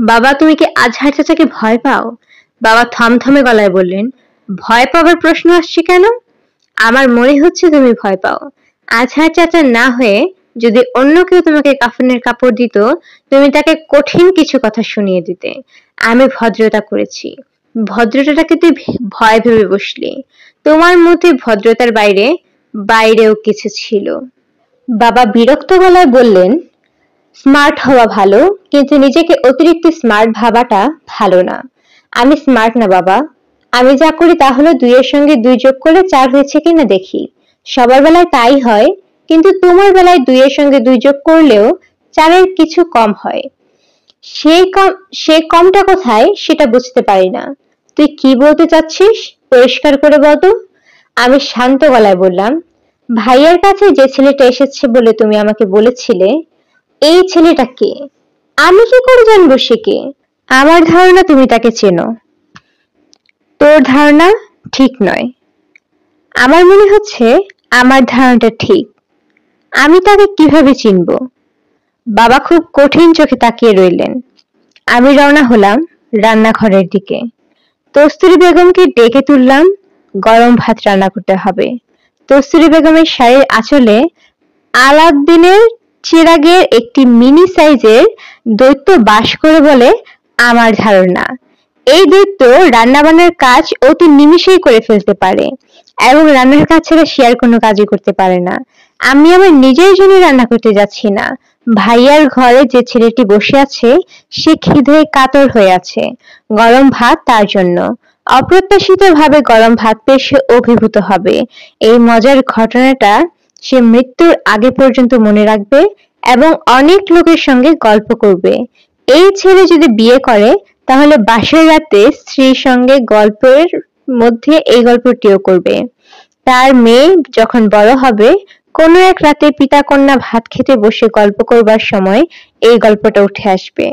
বাবা, তুমি কি আজহার চাচাকে ভয় পাও? বাবা থমথমে গলায় বললেন, ভয় পাবার প্রশ্ন আসছে কেন? আমার মনে হচ্ছে তুমি ভয় পাও। আজহার চাচা না হয়ে যদি অন্য কেউ তোমাকে কাফনের কাপড় দিত, তুমি তাকে কঠিন কিছু কথা শুনিয়ে দিতে। আমি ভদ্রতা করেছি। ভদ্রতাটাকে তুই ভয় ভেবে বসলি। তোমার মধ্যে ভদ্রতার বাইরেও কিছু ছিল। বাবা বিরক্ত গলায় বললেন, স্মার্ট হওয়া ভালো, কিন্তু নিজেকে অতিরিক্ত স্মার্ট ভাবাটা ভালো না। আমি স্মার্ট না বাবা। আমি যা করি তা হলো 2 এর সঙ্গে 2 যোগ করলে 4 হয়েছে কিনা দেখি। সবার বেলায় তাই হয়, কিন্তু তোমার বেলায় 2 এর সঙ্গে 2 যোগ করলেও 4 এর কিছু কম হয়। সেই কমটা কোথায় সেটা বুঝতে পারি না। তুই কি বলতে চাচ্ছিস? পরিষ্কার করে বল তো। আমি শান্ত গলায় বললাম, ভাইয়ার কাছে যে ছেলেটা এসেছে বলে তুমি আমাকে বলেছিলে, এই ছেলেটা কে? আমি কি করে জানবো সে কে? আমার ধারণা তুমি তাকে চেনো। তোর ধারণা ঠিক নয়। আমার মনে হচ্ছে আমার ধারণাটা ঠিক। আমি তাকে কিভাবে চিনব? বাবা খুব কঠিন চোখে তাকিয়ে রইলেন। আমি রওনা হলাম রান্নাঘরের দিকে। কস্তুরী বেগমকে ডেকে তুললাম, গরম ভাত রান্না করতে হবে। কস্তুরী বেগমের শাড়ির আঁচলে আলাউদ্দিনের চিরাগের একটি মিনি সাইজের দৈত্য বাস করে বলে আমার ধারণা। এই দৈত্য রান্নাবান্নার কাজ অতি নিমিষেই করে ফেলতে পারে এবং রান্নার কাজ ছাড়া সে আর কোনো কাজই করতে পারে না। আমি আমার নিজের জন্য রান্না করতে যাচ্ছি না। ভাইয়ার ঘরে যে ছেলেটি বসে আছে সে খিদে কাতর হয়ে আছে। গরম ভাত তার জন্য। অপ্রত্যাশিত ভাবে গরম ভাত পেয়ে সে অভিভূত হবে। এই মজার ঘটনাটা সে মৃত্যুর আগে পর্যন্ত মনে রাখবে এবং অনেক লোকের সঙ্গে গল্প করবে। এই ছেলে যদি বিয়ে করে তাহলে বাসর রাতে স্ত্রীর সঙ্গে গল্পের মধ্যে এই গল্পটিও করবে। তার মেয়ে যখন বড় হবে কোনো এক রাতে পিতা কন্যা ভাত খেতে বসে গল্প করবার সময় এই গল্পটা উঠে আসবে।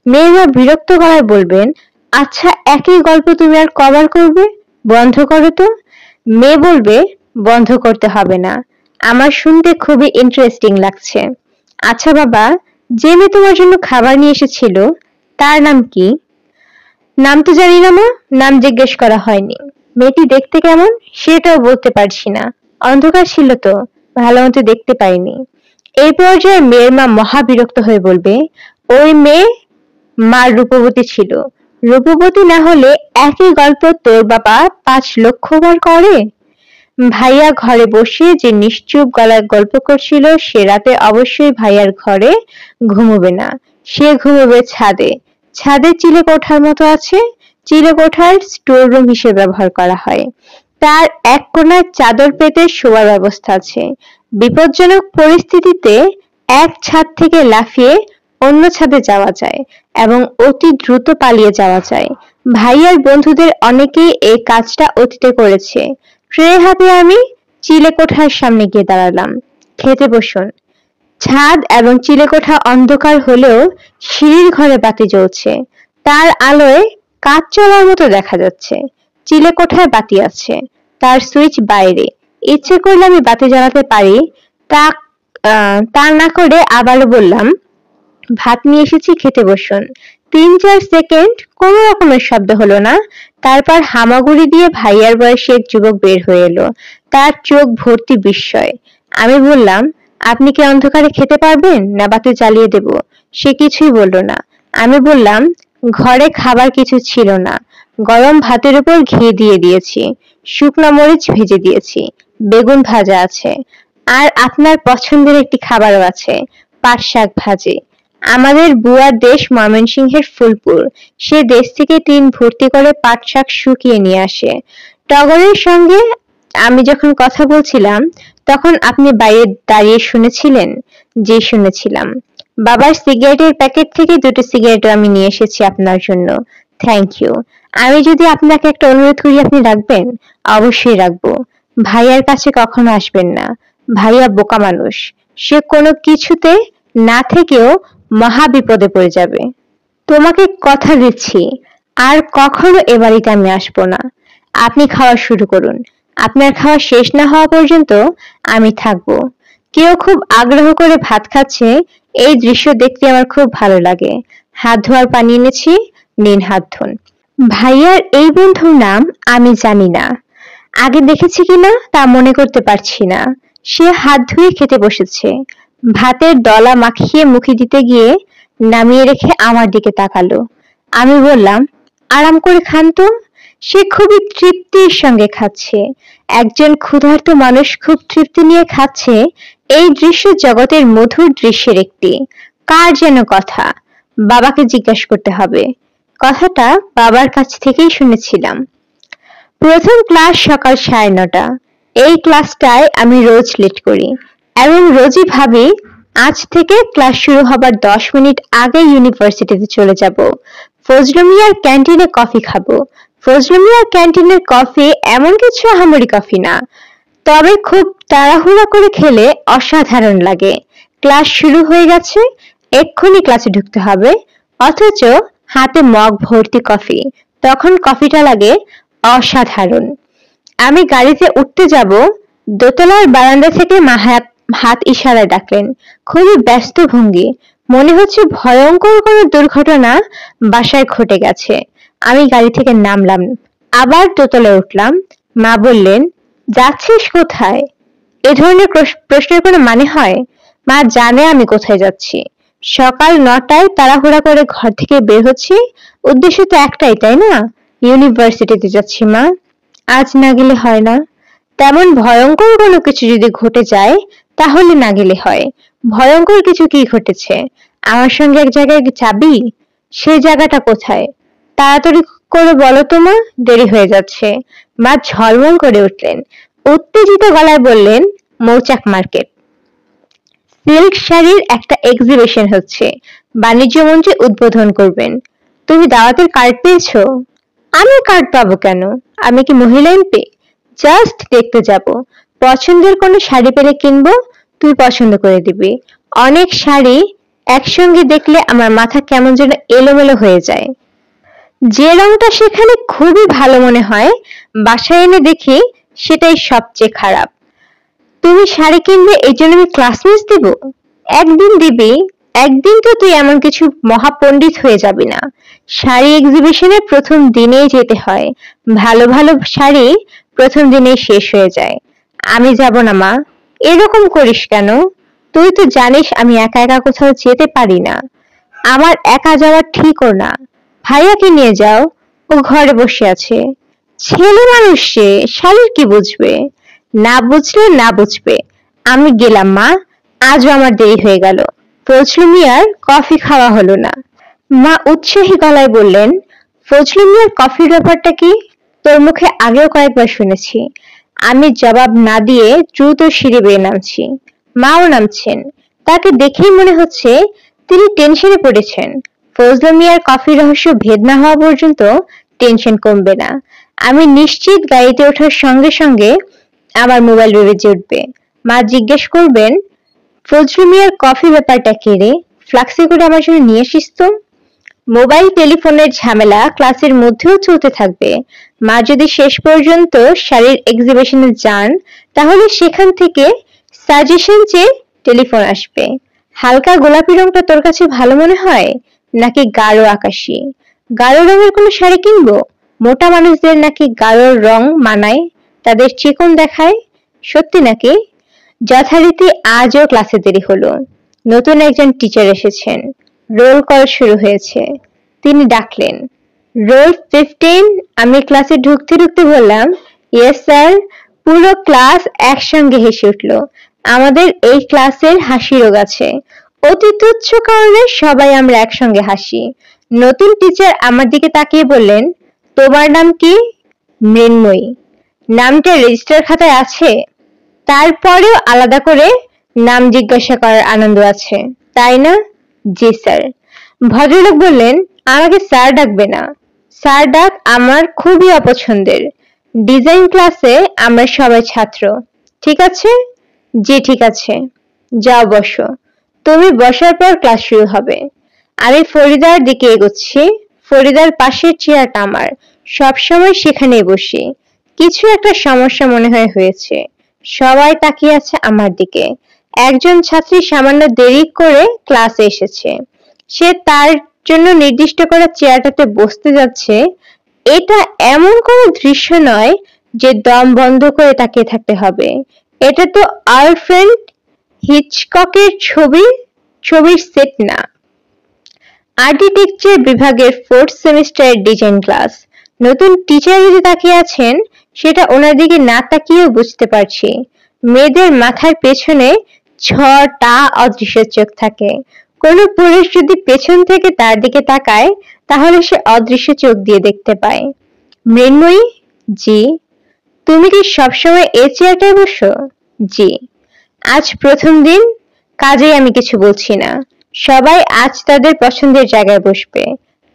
মেয়েরা বিরক্ত গলায় বলবেন, আচ্ছা একই গল্প তুমি আর কবার করবে? বন্ধ করো তো। মেয়ে বলবে, বন্ধ করতে হবে না, আমার শুনতে খুবই ইন্টারেস্টিং লাগছে। আচ্ছা বাবা, যে মেয়ে তোমার জন্য খাবার নিয়ে এসেছিল তার নাম কি? নাম তো জানি না মা, নাম জিজ্ঞেস করা হয়নি। মেয়েটি দেখতে কেমন সেটাও বলতে পারছি না, অন্ধকার ছিল তো ভালো মতো দেখতে পাইনি। এই পর্যায়ে মেয়ের মা মহা বিরক্ত হয়ে বলবে, ওই মেয়ে মার রূপবতী ছিল। রূপবতী না হলে একই গল্প তোর বাবা 5 লক্ষ বার করে। ভাইয়া ঘরে বসে যে নিশ্চুপ গলায় গল্প করছিল সে রাতে অবশ্যই ভাইয়ার ঘরে ঘুমোবে না, সে ঘুমোবে ছাদে। ছাদে চিলেকোঠার মতো আছে। চিলেকোঠার স্টোর রুম হিসেবে ব্যবহার করা হয়। তার এক কোণায় চাদর পেতে শোয়ার ব্যবস্থা আছে। বিপজ্জনক পরিস্থিতিতে এক ছাদ থেকে লাফিয়ে অন্য ছাদে যাওয়া যায় এবং অতি দ্রুত পালিয়ে যাওয়া যায়। ভাইয়ার বন্ধুদের অনেকেই এই কাজটা অতীতে করেছে। ট্রে হাতে আমি চিলেকোঠার সামনে গিয়ে দাঁড়ালাম। খেতে বসুন। ছাদ এবং চিলেকোঠা অন্ধকার হলেও সিঁড়ির ঘরে বাতি জ্বলছে। তার আলোয় কাজ চলার মতো দেখা যাচ্ছে। চিলেকোঠায় বাতি আছে, তার সুইচ বাইরে। ইচ্ছে করলে আমি বাতি জ্বালাতে পারি। তা না করে আবারও বললাম, ভাত নিয়ে এসেছি, খেতে বসুন। 3-4 সেকেন্ড কোনো রকমের শব্দ হলো না। তারপর হামাগুড়ি দিয়ে ভাইয়ার বয়সী এক যুবক বের হয়ে এলো। তার চোখ ভর্তি বিস্ময়। আমি বললাম, আপনি কি অন্ধকারে খেতে পারবেন না বাতি জ্বালিয়ে দেব? সে কিছুই বলল না। আমি বললাম, ঘরে খাবার কিছু ছিল না। গরম ভাতের উপর ঘি দিয়ে দিয়েছি, শুকনো মরিচ ভেজে দিয়েছি, বেগুন ভাজা আছে, আর আপনার পছন্দের একটি খাবারও আছে, পাট শাক ভাজি। আমাদের বুয়ার দেশ ময়মনসিংহের ফুলপুর। সে দেশ থেকে টিন ভর্তি করে পাট শাক শুকিয়ে নিয়ে আসে। টগরের সঙ্গে আমি যখন কথা বলছিলাম তখন আপনি বাইরে দাঁড়িয়ে শুনেছিলেন? জি শুনেছিলাম। বাবার সিগারেটের প্যাকেট থেকে 2টো সিগারেট আমি নিয়ে এসেছি আপনার জন্য। Thank you. আমি যদি আপনাকে একটা অনুরোধ করি আপনি রাখবেন? অবশ্যই রাখবো। ভাইয়ার কাছে কখনো আসবেন না। ভাইয়া বোকা মানুষ, সে কোনো কিছুতে না থেকেও মহা বিপদে পড়ে যাবে। তোমাকে কথা দিচ্ছি আর কখনো এ বাড়িতে আমি আসবো না। আপনি খাওয়া শুরু করুন। আপনার খাওয়া শেষ না হওয়া পর্যন্ত আমি থাকবো। কেউ খুব আগ্রহ করে ভাত খাচ্ছে, এই দৃশ্য দেখতে আমার খুব ভালো লাগে। হাত ধোয়ার পানি এনেছি, নিন হাত ধুন। ভাইয়ার এই বন্ধুর নাম আমি জানি না, আগে দেখেছি কিনা তা মনে করতে পারছি না। সে হাত ধুয়ে খেতে বসেছে। ভাতের ডলা মাখিয়ে মুখে দিতে গিয়ে নামিয়ে রেখে আমার দিকে তাকালো। আমি বললাম, আরাম করে খান তো। সে খুবই তৃপ্তির সঙ্গে খাচ্ছে। একজন ক্ষুধার্ত মানুষ খুব তৃপ্তি নিয়ে খাচ্ছে, এই দৃশ্য জগতের মধুর দৃশ্যের একটি। কার যেন কথা, বাবাকে জিজ্ঞাসা করতে হবে। কথাটা বাবার কাছ থেকেই শুনেছিলাম। প্রথম ক্লাস সকাল 9:30। এই ক্লাসটায় আমি রোজ লেট করি এবং রোজই ভাবি আজ থেকে ক্লাস শুরু হবার 10 মিনিট আগে ইউনিভার্সিটিতে চলে যাব। ফজলু মিয়ার ক্যান্টিনে কফি খাবো। ফজলু মিয়ার ক্যান্টিনের কফি এমন কিছু আহামরি কফি না, তবে খুব তাড়াহুড়া করে খেলে অসাধারণ লাগে। ক্লাস শুরু হয়ে গেছে, এক্ষুনি ক্লাসে ঢুকতে হবে, অথচ হাতে মগ ভর্তি কফি। তখন কফিটা লাগে অসাধারণ। আমি গাড়িতে উঠতে যাব, দোতলার বারান্দা থেকে মা হাত ইশারায় ডাকলেন। খুবই ব্যস্ত ভঙ্গি, মনে হচ্ছে ভয়ঙ্কর কোনো দুর্ঘটনা বাসায় ঘটে গেছে। আমি গাড়ি থেকে নামলাম, আবার দোতলায় উঠলাম। মা বললেন, যাচ্ছিস কোথায়? এ ধরনের প্রশ্নের কোনো মানে হয়? মা জানে আমি কোথায় যাচ্ছি। সকাল 9টায় তাড়াহুড়া করে ঘর থেকে বের হচ্ছি, উদ্দেশ্য তো একটাই, তাই না? ইউনিভার্সিটিতে যাচ্ছি মা। আজ না গেলে হয় না? তেমন ভয়ঙ্কর কোনো কিছু যদি ঘটে যায় তাহলে না গেলে হয়। ভয়ঙ্কর কিছু কি ঘটেছে? আমার সঙ্গে এক জায়গায় যাবি? সেই জায়গাটা কোথায়? তাড়াতাড়ি করে বলো তো মা, দেরি হয়ে যাচ্ছে। মা ঝলমল করে উঠলেন, উত্তেজিত গলায় বললেন, মৌচাক মার্কেট। সিল্ক শাড়ির একটা এক্সিবিশন হচ্ছে, বাণিজ্য মন্ত্রী উদ্বোধন করবেন। তুমি দাওয়াতের কার্ড পেয়েছো? আমি কার্ড পাবো কেন? আমি কি মহিলা এমপি? জাস্ট দেখতে যাব। পছন্দের কোনো শাড়ি পেলে কিনবো, তুই পছন্দ করে দিবি। অনেক শাড়ি একসঙ্গে দেখলে আমার মাথা কেমন যেন এলোমেলো হয়ে যায়। যে রংটা সেখানে খুবই ভালো মনে হয়, বাসায় এনে দেখি সেটাই সবচেয়ে খারাপ। তুমি শাড়ি কিনবে এই জন্য আমি ক্লাস মিস দিব? একদিন দিবি, একদিন তো তুই এমন কিছু মহাপণ্ডিত হয়ে যাবি না। শাড়ি এক্সিবিশনে প্রথম দিনেই যেতে হয়, ভালো ভালো শাড়ি প্রথম দিনেই শেষ হয়ে যায়। আমি যাব না মা। এরকম করিস কেন? তুই তো জানিস আমি একা একা কোথাও যেতে পারি না। আমার একা যাওয়া ঠিকও না। ভাইয়াকে নিয়ে যাও, ও ঘরে বসে আছে। ছেলে মানুষ সে, শালীর কি বুঝবে? না বুঝলে না বুঝবে, আমি গেলাম মা। আজও আমার দেরি হয়ে গেল। ফজলু মিয়ার কফি খাওয়া হলো না। মা উৎসাহী গলায় বললেন, ফজলু মিয়ার কফির ব্যাপারটা কি? তোর মুখে আগেও কয়েকবার শুনেছি। আমি জবাব না দিয়ে দ্রুত সিঁড়ি বেয়ে নামছি। মাও নামছেন। তাকে দেখেই মনে হচ্ছে তিনি টেনশনে পড়েছেন। ফজলু মিয়ার কফির রহস্য ভেদ না হওয়া পর্যন্ত টেনশন কমবে না। আমি নিশ্চিত গাড়িতে ওঠার সঙ্গে সঙ্গে আমার মোবাইল বেজে উঠবে। মা জিজ্ঞেস করবেন, ফজলু মিয়ার কফি ব্যাপারটা কি রে? ফ্লাক্সে করে আমার জন্য নিয়ে আসিস তো। মোবাইল টেলিফোনের ঝামেলা ক্লাসের মধ্যেও চলতে থাকবে। মা যদি শেষ পর্যন্ত শাড়ির এক্সিবিশনে যান, তাহলে সেখান থেকে সাজেশন চেয়ে টেলিফোন আসবে। হালকা গোলাপি রংটা তোর কাছে ভালো মনে হয়, নাকি গাঢ় আকাশি? গাঢ় রঙের কোনো শাড়ি কিনবো? মোটা মানুষদের নাকি গাঢ় রং মানায়, তাদের চিকন দেখায়। সত্যি নাকি? যথারীতি আজও ক্লাসে দেরি হলো। নতুন একজন টিচার এসেছেন। রোল কল শুরু হয়েছে। তিনি ডাকলেন, রোল 15। আমি ক্লাসে ঢুকতে ঢুকতে বললাম, ইয়েস স্যার। পুরো ক্লাস একসঙ্গে হেসে উঠল। আমাদের এই ক্লাসের হাসি রোগ আছে, অতি তুচ্ছ কারণে সবাই আমরা একসঙ্গে হাসি। নতুন টিচার আমার দিকে তাকিয়ে বললেন, তোমার নাম কি? মৃন্ময়ী। নামটা রেজিস্টার খাতায় আছে? তারপরেও আলাদা করে নাম জিজ্ঞাসা করার আনন্দ আছে, তাই না? জি স্যার। ভদ্রলোক বললেন, আমাকে স্যার ডাকবে না। স্যার ডাক আমার খুবই অপছন্দের। ডিজাইন ক্লাসে আমরা সবাই ছাত্র, ঠিক আছে? জি ঠিক আছে। যাও বসো। তুমি বসার পর ক্লাস শুরু হবে। আমি ফরিদার দিকে এগোচ্ছি। ফরিদার পাশের চেয়ারটা আমার, সবসময় সেখানেই বসি। কিছু একটা সমস্যা মনে হয়েছে। সবাই তাকিয়ে আছে আমার দিকে। একজন ছাত্রী সামান্য দেরি করে ক্লাসে এসেছে। সে তার জন্য নির্দিষ্ট করা চেয়ারটাতে বসতে যাচ্ছে, এটা এমন কোনো দৃশ্য নয় যে দম বন্ধ করে তাকিয়ে থাকতে হবে। এটা তো আলফ্রেড হিচককের ছবির সেট না। আর্কিটেকচার বিভাগের 4th সেমিস্টারের ডিজাইন ক্লাস। নতুন টিচার যদি তাকিয়ে আছেন, সেটা ওনার দিকে না তাকিয়েও বুঝতে পারছি। মেয়েদের মাথার পেছনে 6টা অদৃশ্য চোখ থাকে। কোনো পুরুষ যদি পেছন থেকে তার দিকে তাকায়, তাহলে সে অদৃশ্য চোখ দিয়ে দেখতে পায়। মৃন্ময়ী, জি। তুমি কি সবসময় এই চেয়ারটায় বসো? জি। আজ প্রথম দিন, কাজেই আমি কিছু বলছি না। সবাই আজ তাদের পছন্দের জায়গায় বসবে।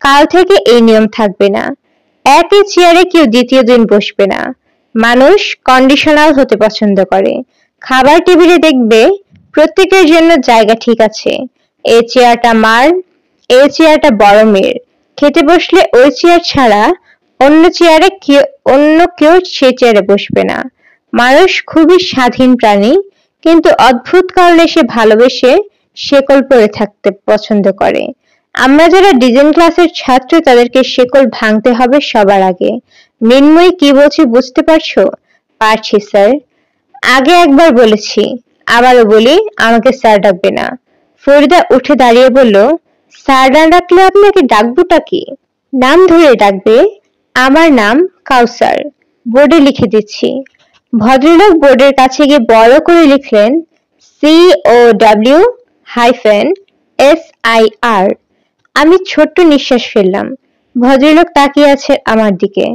কাল থেকে এই নিয়ম থাকবে না। একই চেয়ারে কেউ দ্বিতীয় দিন বসবে না। মানুষ কন্ডিশনাল হতে পছন্দ করে। খাবার টেবিলে দেখবে প্রত্যেকের জন্য জায়গা ঠিক আছে। এই চেয়ারটা মার, এই চেয়ারটা বড় মেয়ের। খেতে বসলে ওই চেয়ার ছাড়া অন্য কেউ সেই চেয়ারে বসবে না। মানুষ খুবই স্বাধীন প্রাণী, কিন্তু অদ্ভুত কারণে সে ভালোবেসে শেকল পরে থাকতে পছন্দ করে। আমরা যারা ডিজাইন ক্লাসের ছাত্র, তাদেরকে শেকল ভাঙতে হবে সবার আগে। মৃন্ময়ী, কি বলছি বুঝতে পারছো? পারছি স্যার। আগে একবার বলেছি, আবারও বলি, আমাকে স্যার ডাকবে না। ফরিদা উঠে দাঁড়িয়ে বলল, স্যার না ডাকলে আপনাকে ডাকবোটা কি? নাম ধরে ডাকবে। আমার নাম কাউসার। বোর্ডে লিখে দিচ্ছি। ভদ্রলোক বোর্ডের কাছে গিয়ে বড় করে লিখলেন COW-SIR। আমি ছোট্ট নিঃশ্বাস ফেললাম। ভদ্রলোক তাকিয়ে আছে আমার দিকে।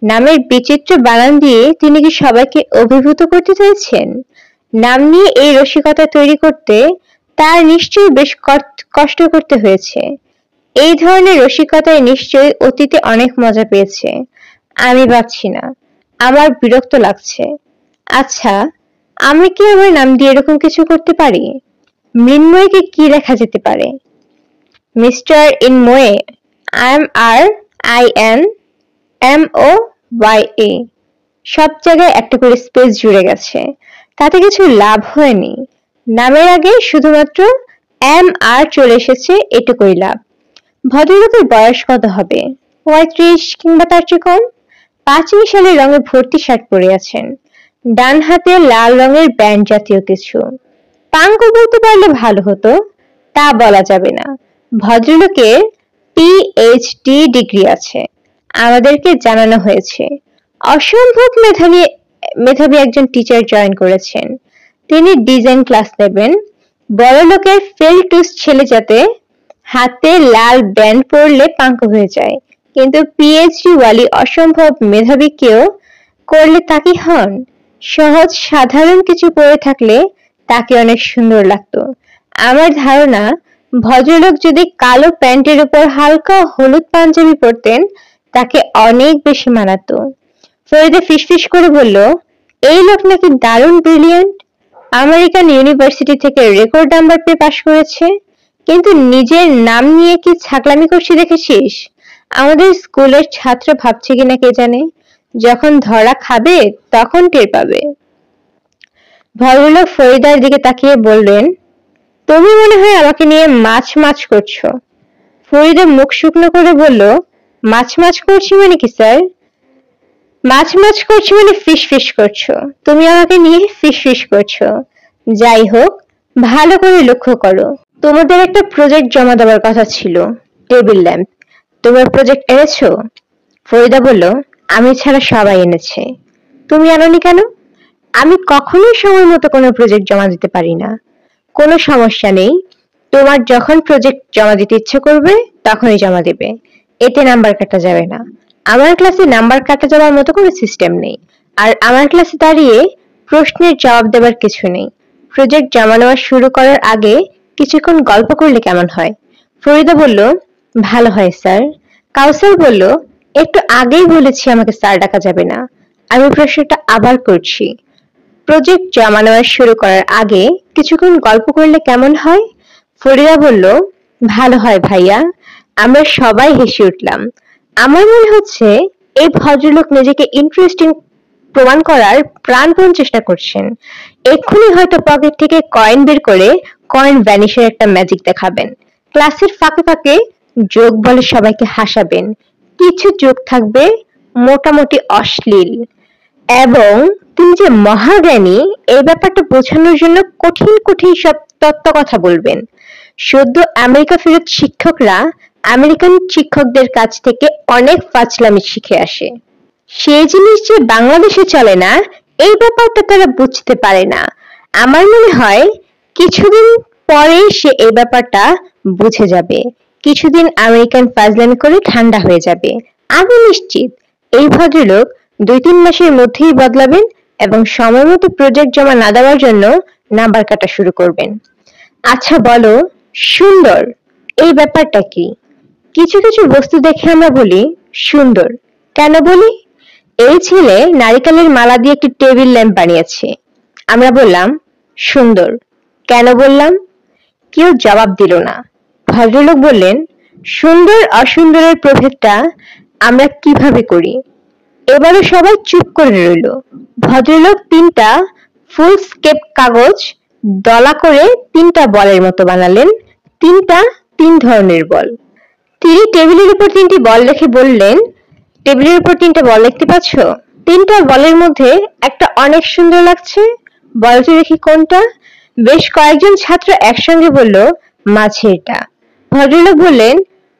নামের বিচিত্র বানান দিয়ে তিনি কি সবাইকে অভিভূত করতে চাইছেন? নাম নিয়ে এই রসিকতা তৈরি করতে তার নিশ্চয়ই বেশ কষ্ট করতে হয়েছে। এই ধরনের রসিকতায় নিশ্চয়ই অতীতে অনেক মজা পেয়েছে। আমি পাচ্ছি না। আমার বিরক্ত লাগছে। আচ্ছা, আমি কি আমার নাম দিয়ে এরকম কিছু করতে পারি? মৃন্ময়কে কি লেখা যেতে পারে? Mister Inmoy, IMRINMOYE। সব জায়গায় একটা করে স্পেস জুড়ে গেছে, তাতে কিছু লাভ হয়নি। নামের আগে শুধুমাত্র MR চলে এসেছে, এটুকুই লাভ। ভদ্রলোকের বয়স কত হবে? 35 কিংবা তার চেয়ে কম। পাঁচিল শালের রঙে ভর্তি শার্ট পরে আছেন। ডান হাতে লাল রঙের ব্যান্ড জাতীয় কিছু। পাঙ্কু বলতে পারলে ভালো হতো, তা বলা যাবে না। ভদ্রলোকের PhD ডিগ্রি আছে, আমাদেরকে জানানো হয়েছে। অসম্ভব মেধাবী একজন টিচার জয়েন করেছেন। তিনি ডিজাইন ক্লাস নেবেন। বড়লোকের ফেলটুস ছেলে যাতে হাতে লাল ব্যান্ড পরলে পাঙ্কু হয়ে যায়, কিন্তু PhD ওয়ালি অসম্ভব মেধাবী কেউ করলে তা কি হন? সহজ সাধারণ কিছু পরে থাকলে তাকে অনেক সুন্দর লাগতো। আমার ধারণা, ভদ্রলোক যদি কালো প্যান্টের উপর হালকা হলুদ পাঞ্জাবি পরতেন, তাকে অনেক বেশি মানাতো। ফরিদা ফিসফিস করে বলল, এই লোক নাকি দারুণ ব্রিলিয়েন্ট। আমেরিকান ইউনিভার্সিটি থেকে রেকর্ড নাম্বার পেয়ে পাশ করেছে, কিন্তু নিজের নাম নিয়ে কি ছাগলামি করছে দেখেছিস? আমাদের স্কুলের ছাত্র ভাবছে কিনা কে জানে। যখন ধরা খাবে তখন টের পাবে। ভদ্রলোক ফরিদার দিকে তাকিয়ে বললেন, তুমি মনে হয় আমাকে নিয়ে মাছ করছো। ফরিদা মুখ শুকনো করে বলল, মাছ করছি মানে কি স্যার? মাছ করছি মানে ফিস করছো। তুমি আমাকে নিয়ে ফিস করছো। যাই হোক, ভালো করে লক্ষ্য করো। তোমাদের একটা প্রজেক্ট জমা দেওয়ার কথা ছিল, টেবিল ল্যাম্প। তোমার প্রজেক্ট এনেছো? ফরিদা বলল, আমি ছাড়া সবাই এনেছে। তুমি আনোনি কেন? আমি কখনোই সময় মতো কোনো প্রজেক্ট জমা দিতে পারি না। কোনো সমস্যা নেই, তোমার যখন প্রজেক্ট জমা দিতে ইচ্ছে করবে তখনই জমা দেবে। এতে নাম্বার কাটা যাবে না। আমার ক্লাসে নাম্বার কাটা যাওয়ার মতো কোনো সিস্টেম নেই। আর আমার ক্লাসে দাঁড়িয়ে প্রশ্নের জবাব দেবার কিছু নেই। প্রজেক্ট জমা নেওয়া শুরু করার আগে কিছুক্ষণ গল্প করলে কেমন হয়? ফরিদা বলল, ভালো হয় স্যার। কাউসার বলল, একটু আগেই বলেছি আমাকে স্যার ডাকা যাবে না। আমি প্রশ্নটা আবার করছি, প্রজেক্ট জমা নেওয়া শুরু করার আগে কিছুক্ষণ গল্প করলে কেমন হয়? ফরিদা বলল, ভালো হয় ভাইয়া। আমরা সবাই হেসে উঠলাম। আমার মনে হচ্ছে এই ভদ্রলোক নিজেকে ইন্টারেস্টিং প্রমাণ করার প্রাণপণ চেষ্টা করছেন। এক্ষুনি হয়তো পকেট থেকে কয়েন বের করে কয়েন ভ্যানিশের একটা ম্যাজিক দেখাবেন। ক্লাসের ফাঁকে ফাঁকে যোগ বলে সবাইকে হাসাবেন, কিছু যোগ থাকবে মোটামুটি অশ্লীল, এবং তিনি যে মহাজ্ঞানী এই ব্যাপারটা বোঝানোর জন্য কঠিন কঠিন সব তত্ত্ব কথা বলবেন। সদ্য আমেরিকা ফেরত শিক্ষকরা আমেরিকান শিক্ষকদের কাছ থেকে অনেক ফাজলামি শিখে আসে। সেই জিনিস যে বাংলাদেশে চলে না এই ব্যাপারটা তারা বুঝতে পারে না। আমার মনে হয় কিছুদিন পরেই সে এই ব্যাপারটা বুঝে যাবে। কিছুদিন আমেরিকান ফাজলামি করে ঠান্ডা হয়ে যাবে। আমি নিশ্চিত এই ভদ্রলোক 2-3 মাসের মধ্যেই বদলাবেন এবং সময় মতো প্রজেক্ট জমা না দেওয়ার জন্য নাম্বার কাটা শুরু করবেন। আচ্ছা বলো, সুন্দর এই ব্যাপারটা কি? কিছু কিছু বস্তু দেখে আমরা বলি সুন্দর। কেন বলি? এই ছেলে নারিকেলের মালা দিয়ে একটি টেবিল ল্যাম্প বানিয়েছে, আমরা বললাম সুন্দর। কেন বললাম? কেউ জবাব দিল না। ভদ্রলোক বললেন, সুন্দর অসুন্দরের প্রভেদটা আমরা কিভাবে করি? এবারে সবাই চুপ করে রইল। ভদ্রলোক 3টা ফুল স্কেপ কাগজ দলা করে 3টা বলের মতো বানালেন। 3টা 3 ধরনের বল। তিনি টেবিলের উপর 3টি বল রেখে বললেন, টেবিলের উপর 3টা বল দেখতে পাচ্ছ? 3টা বলের মধ্যে একটা অনেক সুন্দর লাগছে, বলটি দেখি কোনটা? বেশ কয়েকজন ছাত্র একসঙ্গে বলল, মাঝেরটা। ভদ্রলোক বললেন,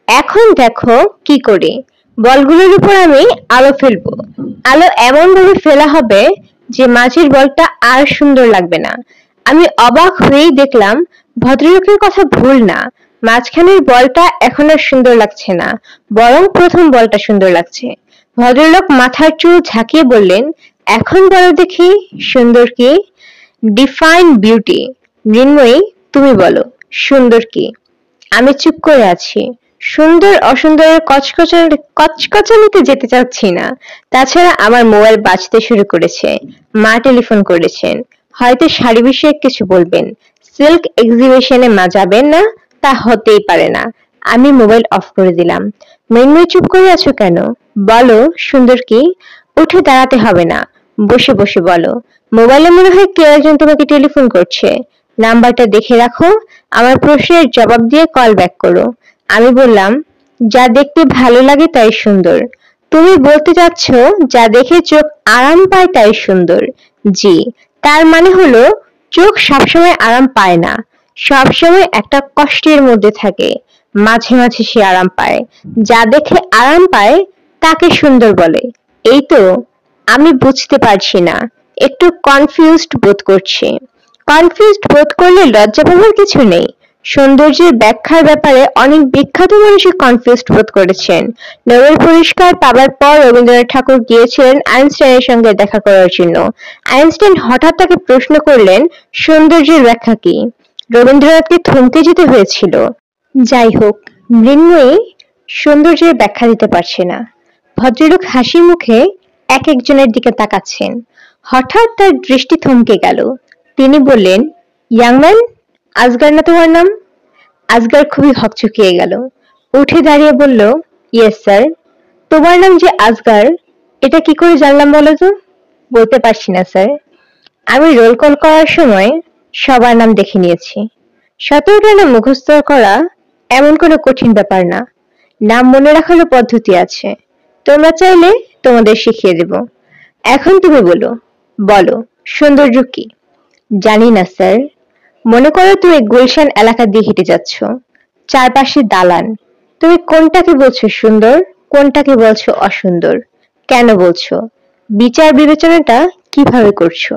এখন দেখো কি করে। বলগুলোর উপর আমি আলো ফেলবো। আলো এমন ভাবে ফেলা হবে যে মাঝের বলটা আর সুন্দর লাগবে না। আমি অবাক হয়েই দেখলাম ভদ্রলোকের কথা ভুল না। মাঝখানের বলটা এখন আর সুন্দর লাগছে না, বরং প্রথম বলটা সুন্দর লাগছে। ভদ্রলোক মাথার চুল ঝাঁকিয়ে বললেন, এখন বলো দেখি সুন্দর কি? Define beauty. মৃন্ময়ী, তুমি বলো সুন্দর কি? আমি চুপ করে আছি। সুন্দর অসুন্দরের কচকচানিতে যেতে চাচ্ছি না। তাছাড়া আমার মোবাইল বাজতে শুরু করেছে। মা টেলিফোন করেছেন, হয়তো শাড়ি বিষয়ে কিছু বলবেন। সিল্ক এক্সিবিশনে মা যাবেন না? তা হতেই পারে না। আমি মোবাইল অফ করে দিলাম। মৃন্ময়ী, চুপ করে আছো কেন? বলো সুন্দর কি? উঠে দাঁড়াতে হবে না, বসে বসে বলো। মোবাইলে মনে হয় কেউ একজন তোমাকে টেলিফোন করছে। নাম্বারটা দেখে রাখো, আমার প্রশ্নের জবাব দিয়ে কল ব্যাক করো। আমি বললাম, যা দেখতে ভালো লাগে তাই সুন্দর। তুমি বলতে চাচ্ছ যা দেখে চোখ আরাম পায় তাই সুন্দর। জি, তার মানে হলো চোখ সবসময় আরাম পায় না, সবসময় একটা কষ্টের মধ্যে থাকে। মাঝে মাঝে সে আরাম পায়। যা দেখে আরাম পায় তাকে সুন্দর বলে। এই তো। আমি বুঝতে পারছি না, একটু কনফিউজড বোধ করছি। কনফিউজড বোধ করলে লজ্জা পাওয়ার কিছু নেই। সৌন্দর্যের ব্যাখ্যার ব্যাপারে অনেক বিখ্যাত মানুষই কনফিউজড বোধ করেছেন। নোবেল পুরস্কার পাবার পর রবীন্দ্রনাথ ঠাকুর গিয়েছিলেন আইনস্টাইনের সঙ্গে দেখা করার জন্য। আইনস্টাইন হঠাৎ তাকে প্রশ্ন করলেন, সৌন্দর্যের ব্যাখ্যা কি? রবীন্দ্রনাথকে থমকে যেতে হয়েছিল। যাই হোক, মৃন্ময়ী সৌন্দর্যের ব্যাখ্যা দিতে পারছে না। ভদ্রলোক হাসি মুখে এক একজনের দিকে তাকাচ্ছেন। হঠাৎ তার দৃষ্টি থমকে গেল। তিনি বললেন, ইয়াংম্যান, আজগার না তোমার নাম? আজগার খুবই হকচকিয়ে গেল। উঠে দাঁড়িয়ে বলল, ইয়েস স্যার। তোমার নাম যে আজগার, এটা কি করে জানলাম বলো তো? বলতে পারছি না স্যার। আমি রোল কল করার সময় সবার নাম দেখে নিয়েছি। 17টা নাম মুখস্থ করা এমন কোনো কঠিন ব্যাপার না। নাম মনে রাখারও পদ্ধতি আছে। তোমরা চাইলে তোমাদের শিখিয়ে দেব। এখন তুমি বলো, বলো সৌন্দর্য কি? জানি না স্যার। মনে করো তুমি গুলশান এলাকা দিয়ে হেঁটে যাচ্ছ, চারপাশে দালান। তুমি কোনটাকে বলছো সুন্দর, কোনটাকে বলছো অসুন্দর? কেন বলছো? বিচার বিবেচনাটা কিভাবে করছো?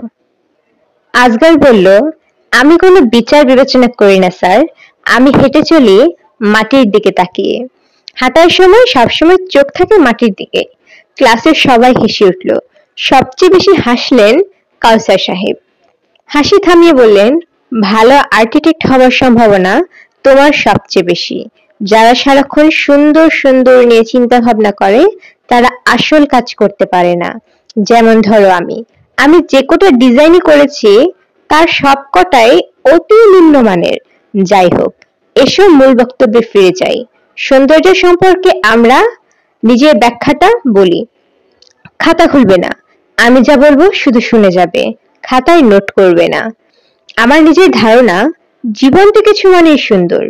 আজগার বলল, আমি কোনো বিচার বিবেচনা করি না স্যার। আমি হেঁটে চলি মাটির দিকে তাকিয়ে। হাঁটার সময় সবসময় চোখ থাকে মাটির দিকে। ক্লাসের সবাই হেসে উঠল। সবচেয়ে বেশি হাসলেন কাউসার সাহেব। হাসি থামিয়ে বললেন, ভালো আর্কিটেক্ট হওয়ার সম্ভাবনা তোমার সবচেয়ে বেশি। যারা সারাক্ষণ সুন্দর সুন্দর নিয়ে চিন্তা ভাবনা করে তারা আসল কাজ করতে পারে না। যেমন ধরো আমি যে কটা ডিজাইনই করেছি তার সবকটাই অতি নিম্নমানের। যাই হোক, এসব মূল বক্তব্যে ফিরে যাই। সৌন্দর্য সম্পর্কে আমরা নিজের ব্যাখ্যাটা বলি। খাতা খুলবে না, আমি যা বলবো শুধু শুনে যাবে, খাতায় নোট করবে না। আমার নিজের ধারণা, জীবন্ত কিছু মানেই সুন্দর।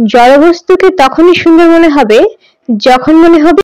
জড়বস্তুকে তখনই সুন্দর মনে হবে যখন মনে হবে